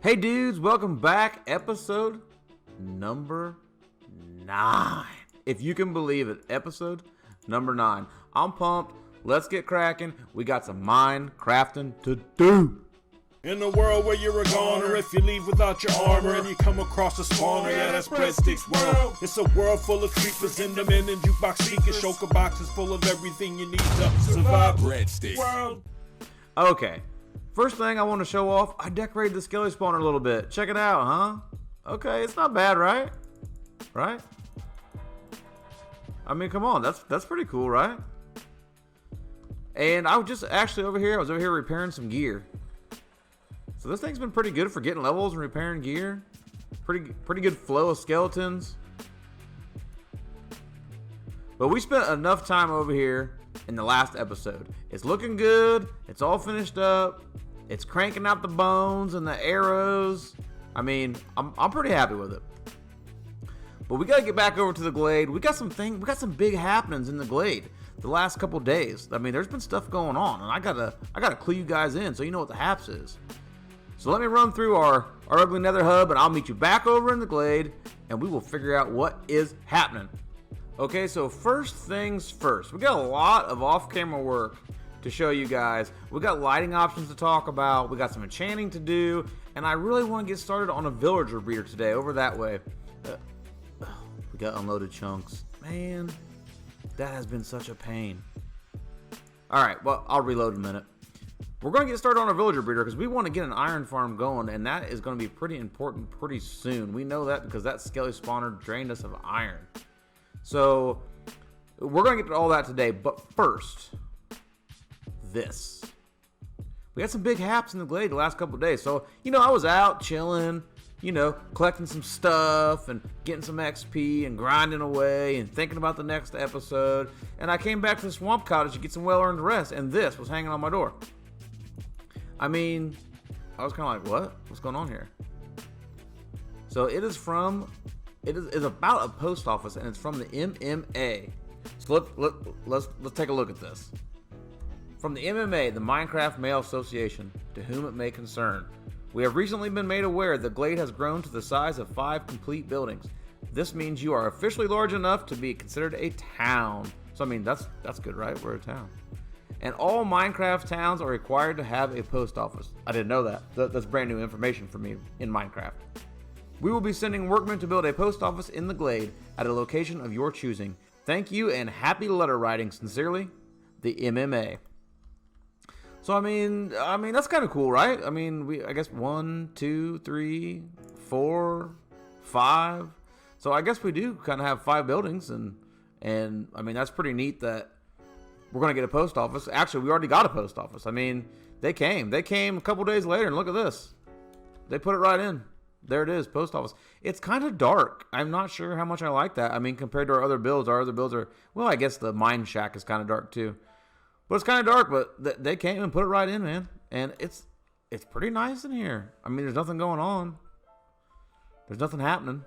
Hey dudes, welcome back. Episode number 9. If you can believe it, episode number 9. I'm pumped. Let's get cracking. We got some mine crafting to do. In a world where you're a goner, if you leave without your armor and you come across a spawner, yeah, that's Breadstick's world. It's a world full of creepers in the men and jukebox speakers, shulker boxes full of everything you need to survive. Breadstick world. Okay, first thing I want to show off, I decorated the Skelly spawner a little bit. Check it out, huh? Okay, it's not bad, right? Right? I mean, come on, that's pretty cool, right? And I was just actually over here repairing some gear. So this thing's been pretty good for getting levels and repairing gear. Pretty good flow of skeletons. But we spent enough time over here in the last episode. It's looking good. It's all finished up. It's cranking out the bones and the arrows. I mean, I'm pretty happy with it. But we gotta get back over to the Glade. We got some big happenings in the Glade the last couple days. I mean, there's been stuff going on, and I gotta clue you guys in so you know what the haps is. So let me run through our ugly nether hub, and I'll meet you back over in the Glade, and we will figure out what is happening. Okay, so first things first. We got a lot of off-camera work to show you guys. We got lighting options to talk about. We got some enchanting to do, and I really want to get started on a villager breeder today over that way. We got unloaded chunks. Man, that has been such a pain. Alright, well, I'll reload in a minute. We're going to get started on a villager breeder because we want to get an iron farm going, and that is going to be pretty important pretty soon. We know that because that Skelly spawner drained us of iron. So, we're going to get to all that today, but first, this. We had some big haps in the Glade the last couple of days, so, I was out chilling, collecting some stuff and getting some XP and grinding away and thinking about the next episode, and I came back to the swamp cottage to get some well-earned rest, and this was hanging on my door. I mean, I was kind of like, what? What's going on here? So it is about a post office, and it's from the MMA. So let's take a look at this. From the MMA, the Minecraft Male Association, to whom it may concern. We have recently been made aware that Glade has grown to the size of 5 complete buildings. This means you are officially large enough to be considered a town. So I mean, that's good, right? We're a town. And all Minecraft towns are required to have a post office. I didn't know that. That's brand new information for me in Minecraft. We will be sending workmen to build a post office in the Glade at a location of your choosing. Thank you and happy letter writing. Sincerely, the MMA. So I mean that's kind of cool, right? I mean, I guess 1, 2, 3, 4, 5. So I guess we do kind of have 5 buildings, and I mean that's pretty neat that we're going to get a post office. Actually, we already got a post office. I mean, they came a couple days later, and look at this. They put it right in. There it is, post office. It's kind of dark. I'm not sure how much I like that. I mean, compared to our other builds are, well, I guess the mine shack is kind of dark too. But it's kind of dark, but they came and put it right in, man. And it's pretty nice in here. I mean, there's nothing going on. There's nothing happening.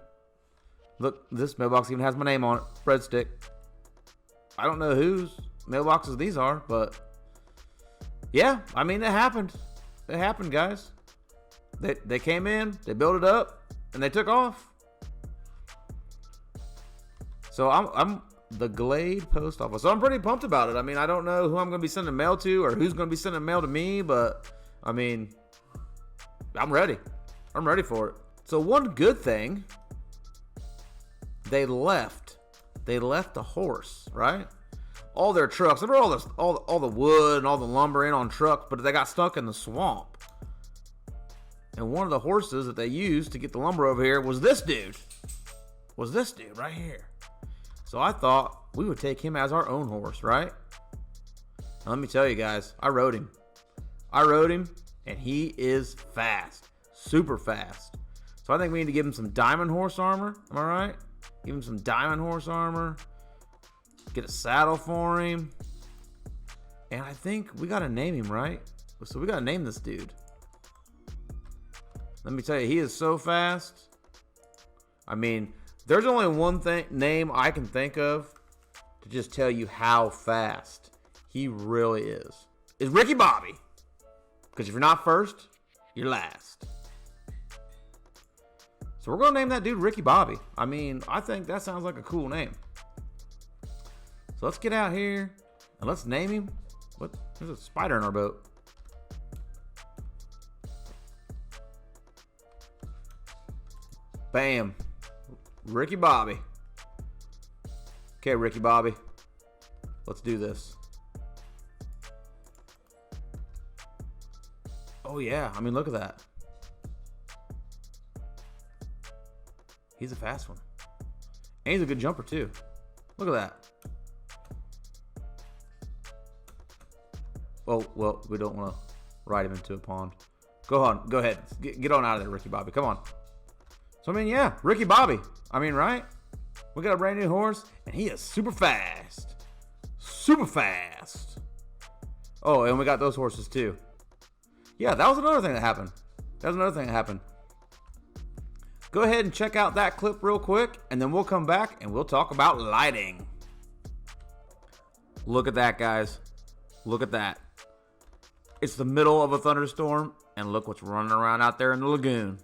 Look, this mailbox even has my name on it, Breadstick. I don't know whose mailboxes these are, but yeah, I mean, it happened. It happened, guys. They came in, they built it up, and they took off. So I'm the Glade post office. So I'm pretty pumped about it. I mean, I don't know who I'm going to be sending mail to or who's going to be sending mail to me, but I mean, I'm ready. I'm ready for it. So one good thing, they left the horse, right? All their trucks. They brought all the wood and all the lumber in on trucks, but they got stuck in the swamp. And one of the horses that they used to get the lumber over here was this dude. Right here. So I thought we would take him as our own horse, right? Now let me tell you guys, I rode him, and he is fast. Super fast. So I think we need to give him some diamond horse armor. Am I right? Give him some diamond horse armor. Get a saddle for him. And I think we got to name him, right? So we got to name this dude. Let me tell you, he is so fast. I mean, there's only one name I can think of to just tell you how fast he really is. It's Ricky Bobby. Because if you're not first, you're last. So we're going to name that dude Ricky Bobby. I mean, I think that sounds like a cool name. So let's get out here and let's name him. What? There's a spider in our boat. Bam. Ricky Bobby. Okay, Ricky Bobby. Let's do this. Oh, yeah. I mean, look at that. He's a fast one. And he's a good jumper, too. Look at that. Oh, well, we don't want to ride him into a pond. Go on. Go ahead. Get on out of there, Ricky Bobby. Come on. So, I mean, yeah. Ricky Bobby. I mean, right? We got a brand new horse, and he is super fast. Super fast. Oh, and we got those horses, too. Yeah, that was another thing that happened. Go ahead and check out that clip real quick, and then we'll come back and we'll talk about lighting. Look at that, guys. Look at that. It's the middle of a thunderstorm, and look what's running around out there in the lagoon.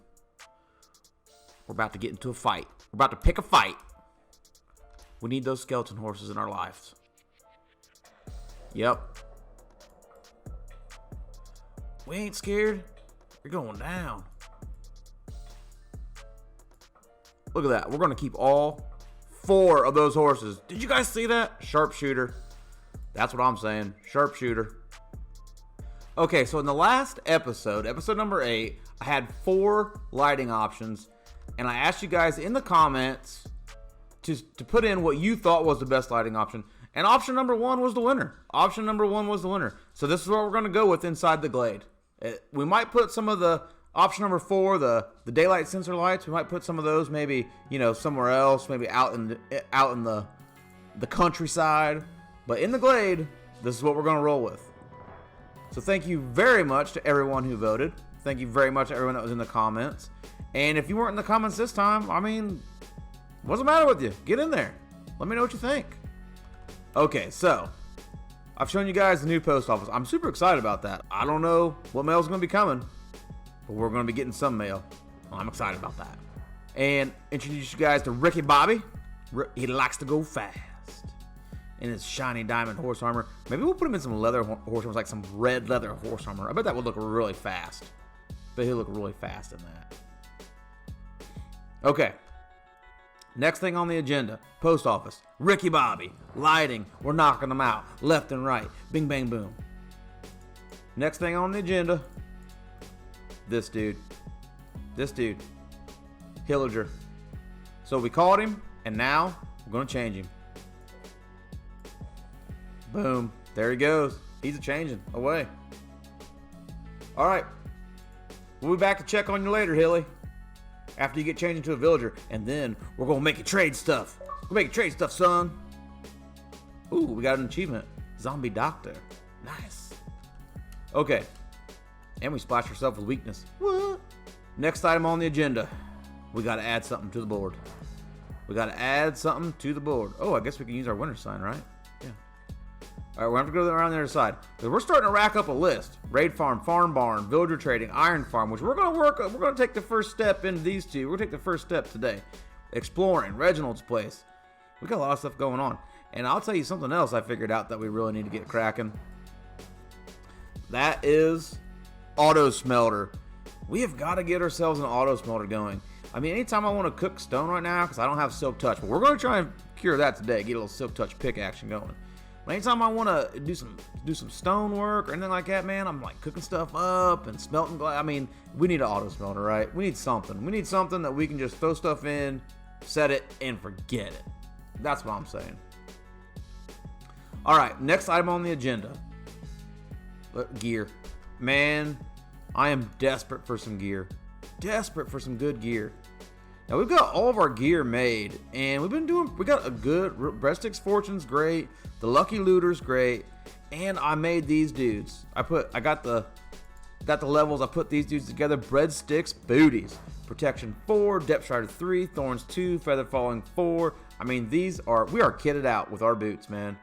We're about to get into a fight. We're about to pick a fight. We need those skeleton horses in our lives. Yep. We ain't scared. You're going down. Look at that. We're going to keep all 4 of those horses. Did you guys see that? Sharpshooter. That's what I'm saying. Sharpshooter. Okay, so in the last episode, episode number 8, I had 4 lighting options. And I asked you guys in the comments to put in what you thought was the best lighting option. And option number 1 was the winner. So this is what we're going to go with inside the Glade. We might put some of the option number 4, the daylight sensor lights. We might put some of those maybe, somewhere else, maybe out in the countryside. But in the Glade, this is what we're going to roll with. So thank you very much to everyone who voted. Thank you very much to everyone that was in the comments. And if you weren't in the comments this time, I mean, what's the matter with you? Get in there. Let me know what you think. Okay, so I've shown you guys the new post office. I'm super excited about that. I don't know what mail's going to be coming, but we're going to be getting some mail. I'm excited about that. And introduce you guys to Ricky Bobby. He likes to go fast in his shiny diamond horse armor. Maybe we'll put him in some leather horse armor, like some red leather horse armor. I bet that would look really fast. But he'll look really fast in that. Okay. Next thing on the agenda, post office, Ricky Bobby, lighting, we're knocking them out, left and right, bing, bang, boom. Next thing on the agenda, this dude, Hillager. So we called him, and now we're going to change him. Boom, there he goes. He's a-changing, away. All right, we'll be back to check on you later, Hilly. After you get changed into a villager, and then we're gonna make you trade stuff. We'll make you trade stuff, son. Ooh, we got an achievement. Zombie Doctor. Nice. Okay. And we splashed ourselves with weakness. What? Next item on the agenda. We gotta add something to the board. Oh, I guess we can use our winter sign, right? Yeah. Alright, we're gonna have to go around the other side. Because we're starting to rack up a list. Raid farm, farm barn, villager trading, iron farm, which we're gonna take the first step into these two. We're gonna take the first step today. Exploring, Reginald's place. We got a lot of stuff going on. And I'll tell you something else I figured out that we really need to get cracking. That is auto smelter. We have got to get ourselves an auto smelter going. I mean, anytime I want to cook stone right now, because I don't have silk touch, but we're going to try and cure that today. Get a little silk touch pick action going. But anytime I want to do some stone work or anything like that, man, I'm like cooking stuff up and smelting glass. I mean, we need an auto smelter, right? We need something. We need something that we can just throw stuff in, set it, and forget it. That's what I'm saying. All right, next item on the agenda. Gear. Man, I am desperate for some gear. Desperate for some good gear. Now, we've got all of our gear made, and we got a good, Breadstick's Fortune's great, the Lucky Looter's great, and I made these dudes. I got the levels, I put these dudes together. Breadstick's Booties. Protection 4, Depth Strider 3, Thorns 2, Feather Falling 4. I mean, we are kitted out with our boots, man.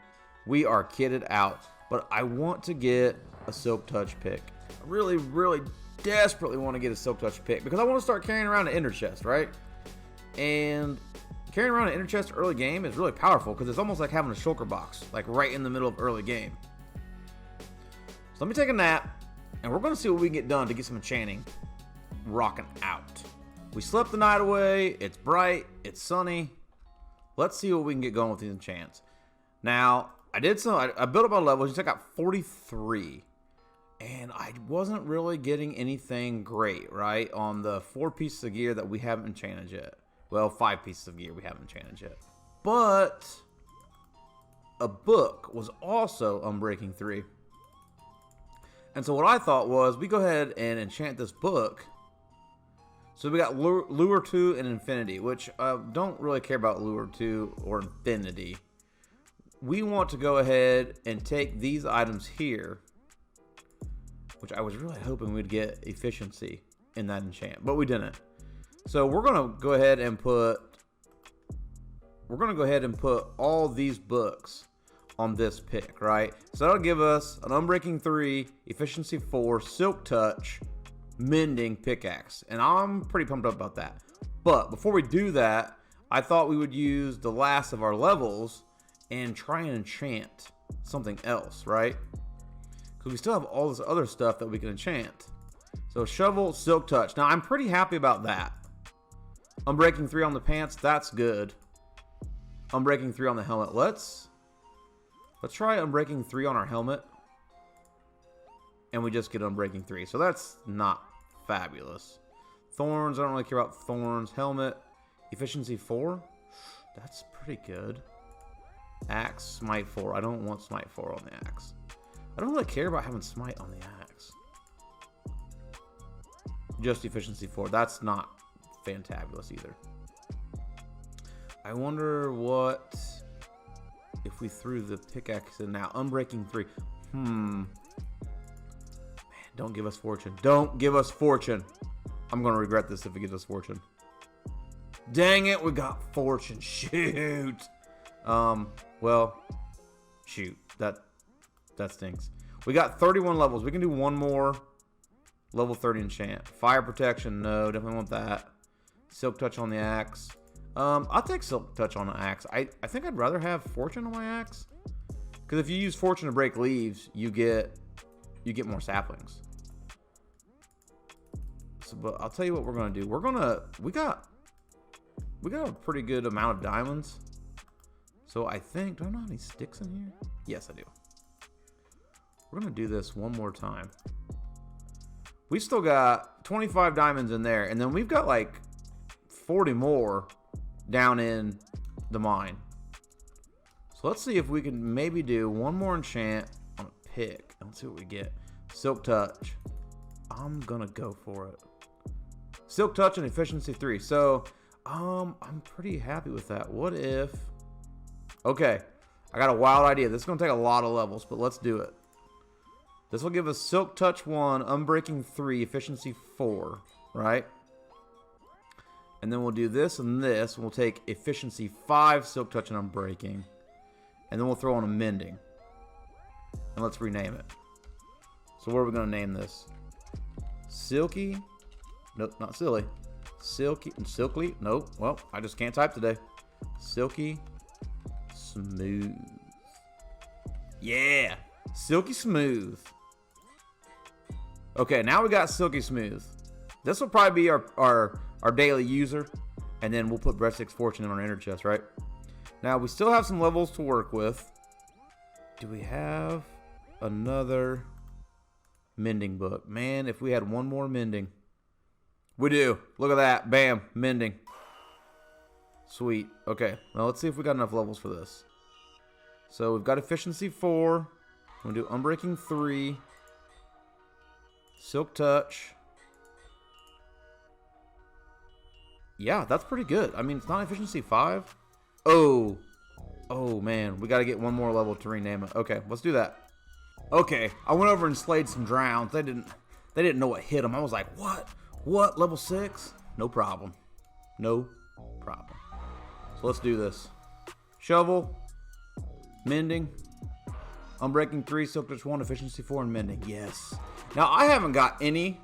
We are kitted out. But I want to get a Silk Touch pick. I really, really desperately want to get a Silk Touch pick because I want to start carrying around an Ender chest, right? And carrying around an inner chest early game is really powerful because it's almost like having a shulker box, like right in the middle of early game. So let me take a nap, and we're going to see what we can get done to get some enchanting rocking out. We slept the night away. It's bright. It's sunny. Let's see what we can get going with these enchants. Now, I built up my levels. I got 43. And I wasn't really getting anything great, right? On the 4 pieces of gear that we haven't enchanted yet. Well, 5 pieces of gear we haven't enchanted yet. But a book was also Unbreaking 3. And so what I thought was, we go ahead and enchant this book. So we got Lure 2 and Infinity, which I don't really care about Lure 2 or Infinity. We want to go ahead and take these items here, which I was really hoping we'd get efficiency in that enchant, but we didn't. So we're going to go ahead and put all these books on this pick, right? So that'll give us an Unbreaking 3, Efficiency 4, Silk Touch, Mending pickaxe, and I'm pretty pumped up about that. But before we do that, I thought we would use the last of our levels and try and enchant something else, right? Because we still have all this other stuff that we can enchant. So shovel, silk touch. Now I'm pretty happy about that. Unbreaking 3 on the pants, that's good. Unbreaking 3 on the helmet. Let's try Unbreaking 3 on our helmet. And we just get Unbreaking 3. So that's not fabulous. Thorns, I don't really care about thorns. Helmet, efficiency 4. That's pretty good. Axe, smite 4. I don't want smite 4 on the axe. I don't really care about having smite on the axe. Just efficiency 4. That's not fantabulous either. I wonder what if we threw the pickaxe in now. Unbreaking 3. Man, don't give us fortune. Don't give us fortune. I'm going to regret this if it gives us fortune. Dang it, we got fortune. Shoot. Well, shoot. That stinks. We got 31 levels. We can do one more level 30 enchant. Fire protection, no, definitely want that. Silk touch on the axe. I'll take silk touch on the axe. I think I'd rather have fortune on my axe. Because if you use fortune to break leaves, you get more saplings. So, but I'll tell you what we're gonna do. We got a pretty good amount of diamonds. So I think, do I have any sticks in here? Yes, I do. We're gonna do this one more time. We still got 25 diamonds in there, and then we've got like 40 more down in the mine. So let's see if we can maybe do one more enchant on a pick. Let's see what we get. Silk touch. I'm gonna go for it. Silk touch and efficiency 3. So I'm pretty happy with that. What if, okay, I got a wild idea. This is gonna take a lot of levels, but let's do it. This will give us silk touch 1, unbreaking 3, efficiency 4, right? And then we'll do this and this. We'll take efficiency 5, silk touch and unbreaking. And then we'll throw on a mending. And let's rename it. So what are we going to name this? Silky. Nope, not silly. Silky. Nope. Well, I just can't type today. Silky smooth. Yeah. Silky smooth. Okay, now we got silky smooth. This will probably be our daily user. And then we'll put Breadstick's fortune in our inner chest, right? Now, we still have some levels to work with. Do we have another mending book? Man, if we had one more mending. We do. Look at that. Bam. Mending. Sweet. Okay. Now, let's see if we got enough levels for this. So, we've got efficiency 4. I'm going to do unbreaking 3. Silk touch. Yeah, that's pretty good. I mean, it's not efficiency 5. Oh, man. We got to get one more level to rename it. Okay, let's do that. Okay, I went over and slayed some drowns. They didn't know what hit them. I was like, what? What? Level 6? No problem. No problem. So let's do this. Shovel. Mending. Unbreaking 3, silk touch 1, efficiency 4, and mending. Yes. Now, I haven't got any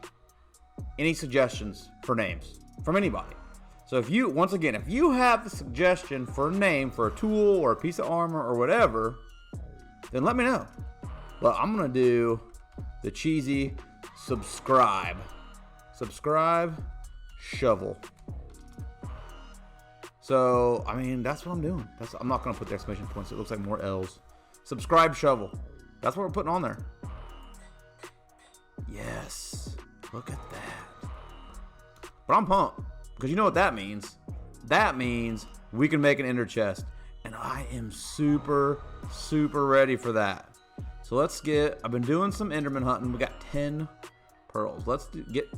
suggestions for names from anybody. So if you, once again, if you have a suggestion for a name for a tool or a piece of armor or whatever, then let me know. But I'm going to do the cheesy subscribe. Subscribe shovel. So, I mean, that's what I'm doing. I'm not going to put the exclamation points. It looks like more L's. Subscribe shovel. That's what we're putting on there. Yes. Look at that. But I'm pumped. Because you know what that means. That means we can make an ender chest. And I am super, super ready for that. So let's get, I've been doing some enderman hunting. We got 10 pearls. Let's get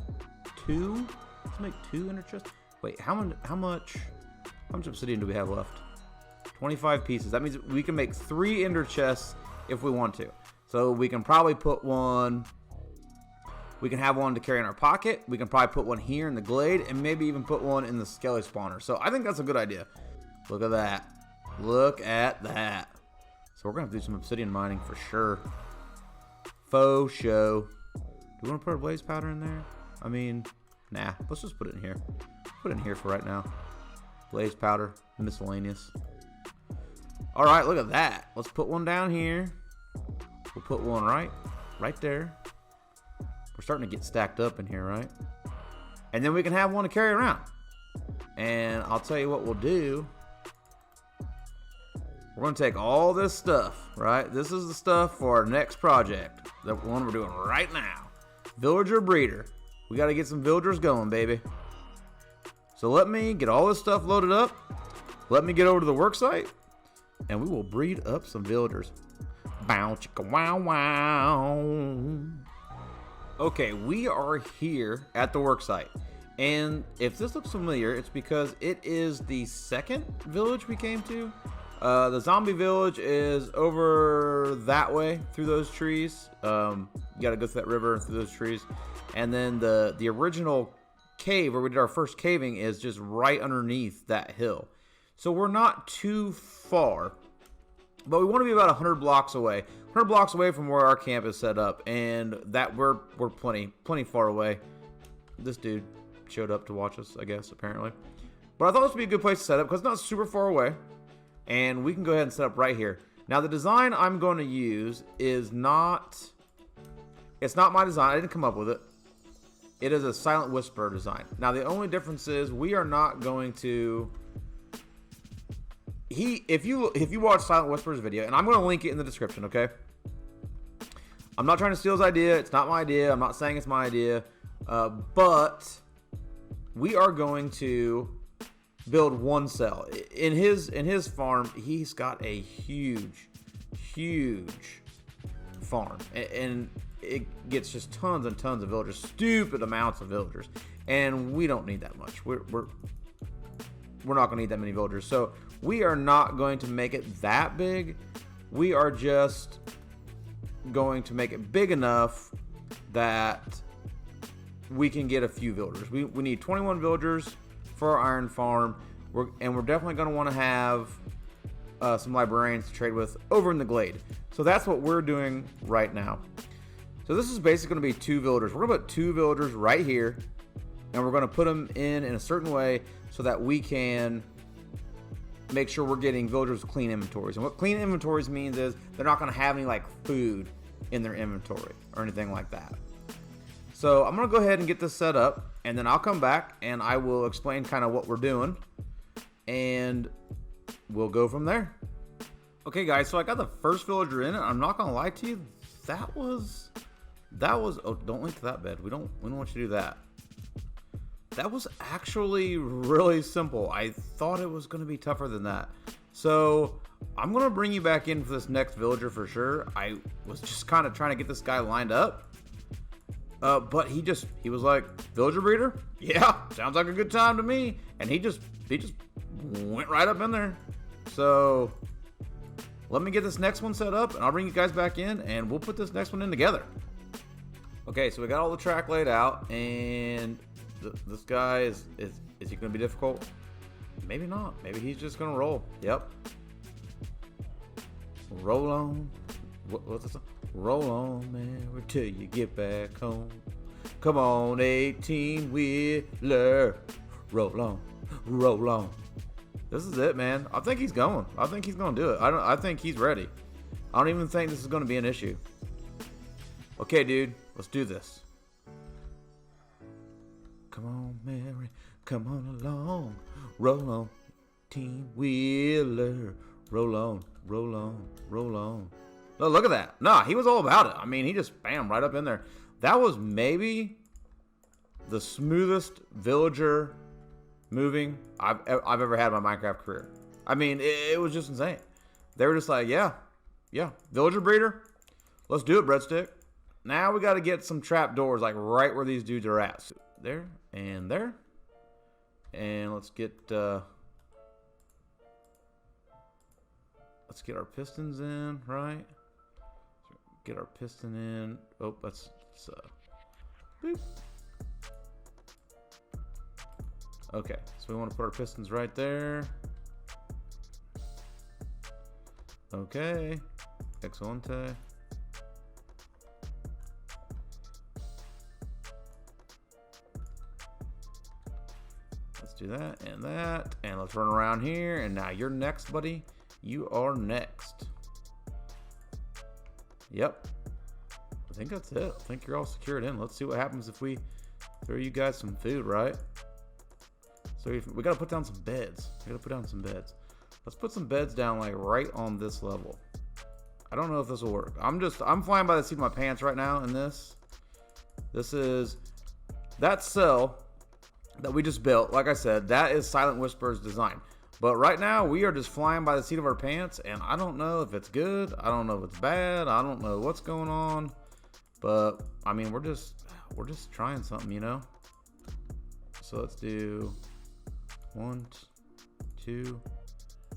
2. Let's make 2 ender chests. Wait, how much obsidian do we have left? 25 pieces. That means we can make 3 ender chests if we want to. So we can probably put one, we can have one to carry in our pocket. We can probably put one here in the glade and maybe even put one in the Skelly spawner. So I think that's a good idea. Look at that. Look at that. So we're going to have to do some obsidian mining for sure. Faux show. Do we want to put our blaze powder in there? I mean, nah. Let's just put it in here. Put it in here for right now. Blaze powder. Miscellaneous. Alright, look at that. Let's put one down here. We'll put one right there. We're starting to get stacked up in here, right? And then we can have one to carry around. And I'll tell you what we'll do. We're going to take all this stuff, right? This is the stuff for our next project. The one we're doing right now. Villager breeder. We got to get some villagers going, baby. So let me get all this stuff loaded up. Let me get over to the work site. And we will breed up some villagers. Bow, chicka, wow, wow. Okay, we are here at the work site. And if this looks familiar, it's because it is the second village we came to. The zombie village is over that way through those trees. You gotta go through that river and through those trees. And then the original cave where we did our first caving is just right underneath that hill. So we're not too far, but we want to be about 100 blocks away. 100 blocks away from where our camp is set up, and that we're plenty far away. This dude showed up to watch us, I guess, apparently. But I thought this would be a good place to set up because it's not super far away. And we can go ahead and set up right here. Now the design I'm going to use is not, it's not my design. I didn't come up with it. It is a Silent Whisper design. Now the only difference is we are not going to, if you watch Silent Whisper's video, and I'm going to link it in the description, okay? I'm not trying to steal his idea. It's not my idea. I'm not saying it's my idea. But we are going to build one cell. In his farm, he's got a huge farm. And it gets just tons and tons of villagers. Stupid amounts of villagers. And we don't need that much. We're not going to need that many villagers. So we are not going to make it that big. We are just going to make it big enough that we can get a few villagers. We need 21 villagers for our iron farm. We're definitely going to want to have some librarians to trade with over in the Glade. So that's what we're doing right now. So this is basically going to be 2 villagers. We're going to put 2 villagers right here. And we're going to put them in a certain way so that we can make sure we're getting villagers with clean inventories. And what clean inventories means is they're not going to have any like food in their inventory or anything like that. So I'm going to go ahead and get this set up, and then I'll come back and I will explain kind of what we're doing, and we'll go from there. Okay guys, so I got the first villager in, and I'm not going to lie to you, that was, oh, don't link to that bed. We don't want you to do that. That was actually really simple. I thought it was going to be tougher than that. So I'm going to bring you back in for this next villager for sure. I was just kind of trying to get this guy lined up. But he was like, villager breeder? Yeah, sounds like a good time to me. And he just went right up in there. So let me get this next one set up, and I'll bring you guys back in, and we'll put this next one in together. Okay, so we got all the track laid out, and this guy is he going to be difficult? Maybe not. Maybe he's just going to roll. Yep. Roll on. What's this? Roll on, man, till you get back home. Come on, 18-wheeler. roll on, roll on. This is it, man. I think he's going. I think he's going to do it. I think he's ready. I don't even think this is going to be an issue. Okay, dude. Let's do this. Come on, Mary. Come on along. Roll on. Team Wheeler. Roll on. Roll on. Roll on. Oh, look at that. Nah, he was all about it. I mean, he just bam right up in there. That was maybe the smoothest villager moving I've ever had in my Minecraft career. I mean, it was just insane. They were just like, yeah, villager breeder, let's do it, Breadstick. Now we got to get some trap doors like right where these dudes are at. So there and there, and let's get our pistons in, right? Get our piston in. Oh, that's boop. Okay, so we want to put our pistons right there. Okay, excelente. Let's do that, and let's run around here. And now you're next, buddy. You are next. Yep. I think that's it. I think you're all secured in. Let's see what happens if we throw you guys some food, right? So we gotta put down some beds. Let's put some beds down like right on this level. I don't know if this will work. I'm flying by the seat of my pants right now in this. This is that cell that we just built. Like I said, that is Silent Whisper's design. But right now we are just flying by the seat of our pants, and I don't know if it's good. I don't know if it's bad. I don't know what's going on. But I mean, we're just trying something, you know? So let's do 1, 2,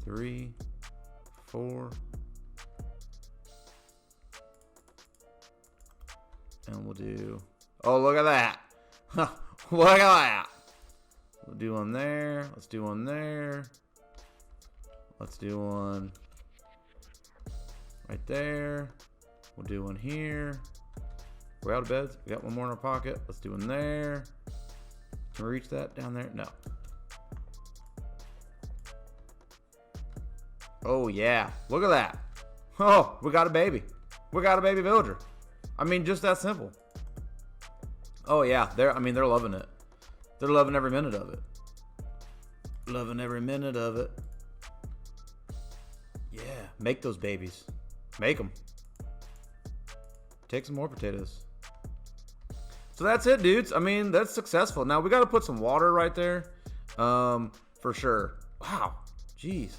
3, 4. And we'll do, oh, look at that. Look at that. We'll do one there. Let's do one there. Let's do one right there. We'll do one here. We're out of beds. We got one more in our pocket. Let's do one there. Can we reach that down there? No. Oh, yeah. Look at that. Oh, we got a baby. We got a baby villager. I mean, just that simple. Oh, yeah. They're loving it. They're loving every minute of it. Loving every minute of it. Yeah. Make those babies. Make them. Take some more potatoes. So that's it, dudes. I mean, that's successful. Now, we got to put some water right there. For sure. Wow. Jeez.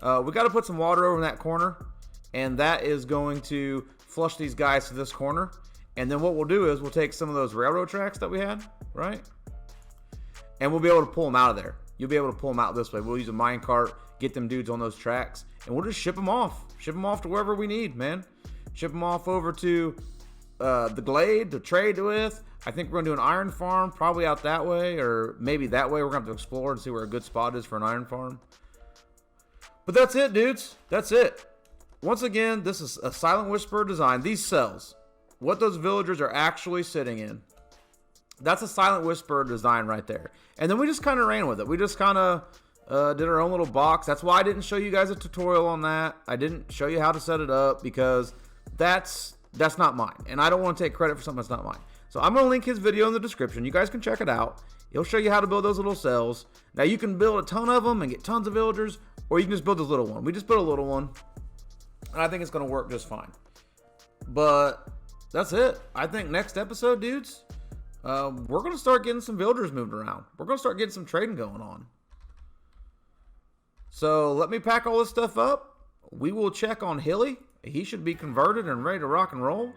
We got to put some water over in that corner. And that is going to flush these guys to this corner. And then what we'll do is we'll take some of those railroad tracks that we had, right? And we'll be able to pull them out of there. You'll be able to pull them out this way. We'll use a mine cart, get them dudes on those tracks, and we'll just ship them off. Ship them off to wherever we need, man. Ship them off over to the Glade to trade with. I think we're going to do an iron farm, probably out that way, or maybe that way. We're going to have to explore and see where a good spot is for an iron farm. But that's it, dudes. That's it. Once again, this is a Silent Whisper design. These cells, what those villagers are actually sitting in, that's a Silent Whisper design right there. And then we just kind of ran with it. We just kind of did our own little box. That's why I didn't show you guys a tutorial on that. I didn't show you how to set it up because that's not mine. And I don't want to take credit for something that's not mine. So I'm going to link his video in the description. You guys can check it out. He'll show you how to build those little cells. Now you can build a ton of them and get tons of villagers, or you can just build this little one. We just built a little one, and I think it's going to work just fine. But that's it. I think next episode, dudes, we're going to start getting some villagers moved around. We're going to start getting some trading going on. So let me pack all this stuff up. We will check on Hilly. He should be converted and ready to rock and roll.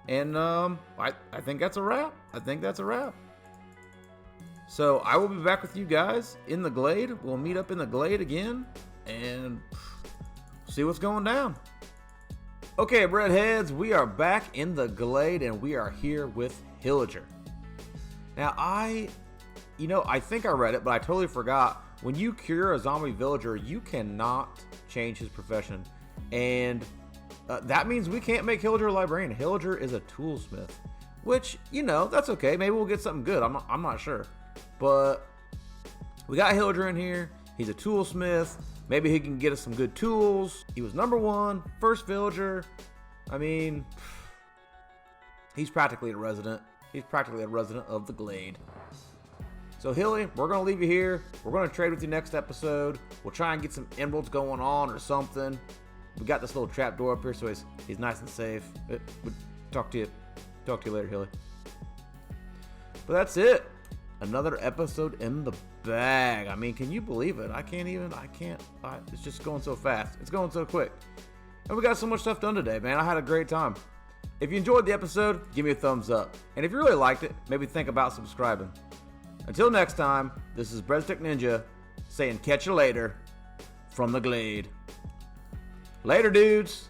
And I think that's a wrap. I think that's a wrap. So I will be back with you guys in the Glade. We'll meet up in the Glade again and see what's going down. Okay, Breadheads, we are back in the Glade and we are here with Hillager. Now I think I read it, but I totally forgot. When you cure a zombie villager, you cannot change his profession. And that means we can't make Hillager a librarian. Hillager is a toolsmith, which, that's okay. Maybe we'll get something good. I'm not sure. But We got Hildra in here. He's a toolsmith. Maybe he can get us some good tools. He was number 1, first villager. I mean, he's practically a resident. He's practically a resident of the Glade. So Hilly, we're going to leave you here. We're going to trade with you next episode. We'll try and get some emeralds going on or something. We got this little trap door up here, so he's nice and safe. We'll talk to you later, Hilly. But that's it. Another episode in the bag. I mean, can you believe it? I can't. It's just going so fast. It's going so quick. And we got so much stuff done today, man. I had a great time. If you enjoyed the episode, give me a thumbs up. And if you really liked it, maybe think about subscribing. Until next time, this is Breadstick Ninja saying catch you later from the Glade. Later, dudes.